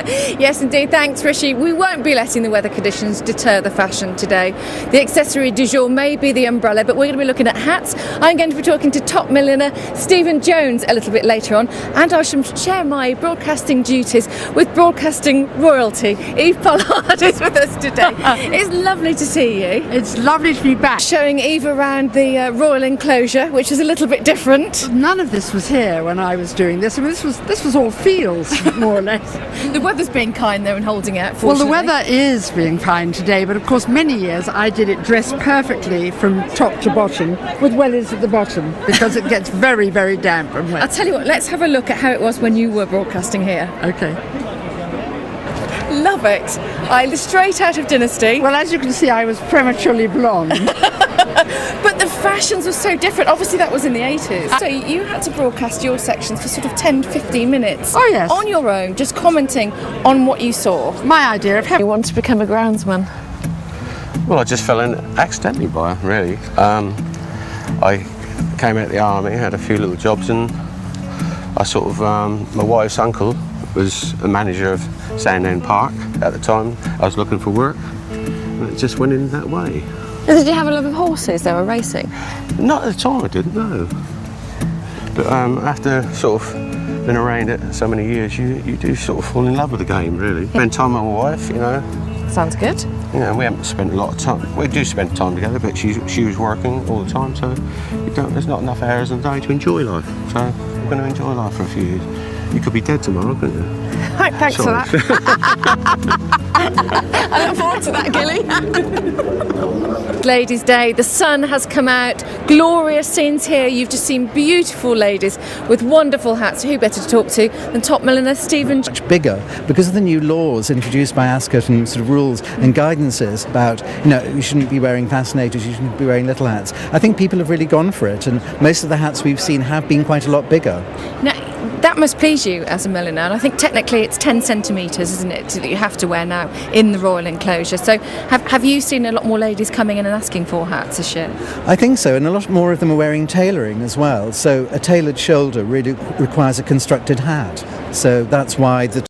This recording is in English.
Yes, indeed. Thanks, Rishi. We won't be letting the weather conditions deter the fashion today. The accessory du jour may be the umbrella, but we're going to be looking at hats. I'm going to be talking to top milliner Stephen Jones a little bit later on, and I shall share my broadcasting duties with broadcasting royalty. Eve Pollard is with us today. It's lovely to see you. It's lovely to be back. Showing Eve around the royal enclosure, which is a little bit different. None of this was here when I was doing this. I mean, this was all fields, more or less. The weather's being kind though and holding out, Well, fortunately. the weather is being kind today, but of course many years I did it dressed perfectly from top to bottom, with wellies at the bottom, because it gets very, very damp and I'll wet. tell you what, let's have a look at how it was when you were broadcasting here. Okay. Love it. Straight out of Dynasty. Well, as you can see, I was prematurely blonde. But the fashions were so different. Obviously, that was in the 80s. So you had to broadcast your sections for sort of 10 to 15 minutes. Oh, yes. On your own, just commenting on what you saw. My idea of You wanted to become a groundsman. Well, I just fell in accidentally by it, really. I came out of the army, had a few little jobs, and I sort of, my wife's uncle was a manager of Sandown Park at the time. I was looking for work, and it just went in that way. Did you have a love of horses? They were racing. Not at the time, I didn't, no. But after sort of been around it so many years, you do sort of fall in love with the game, really. Spend time with my wife, you know. Sounds good. You know, we haven't spent a lot of time. We do spend time together, but she was working all the time, so there's not enough hours in the day to enjoy life. So we're going to enjoy life for a few years. You could be dead tomorrow, couldn't you? Thanks for Sorry. that. I look forward to that, Gilly. Ladies' Day, the sun has come out. Glorious scenes here. You've just seen beautiful ladies with wonderful hats. Who better to talk to than top milliner Stephen? Much bigger because of the new laws introduced by ASCOT and sort of rules and guidances about, you shouldn't be wearing fascinators, you shouldn't be wearing little hats. I think people have really gone for it, and most of the hats we've seen have been quite a lot bigger. Now, that must please you as a milliner, and I think technically it's 10 centimetres, isn't it, that you have to wear now in the royal enclosure. So have you seen a lot more ladies coming in and asking for hats this year? I think so, and a lot more of them are wearing tailoring as well. So a tailored shoulder really requires a constructed hat. So that's why the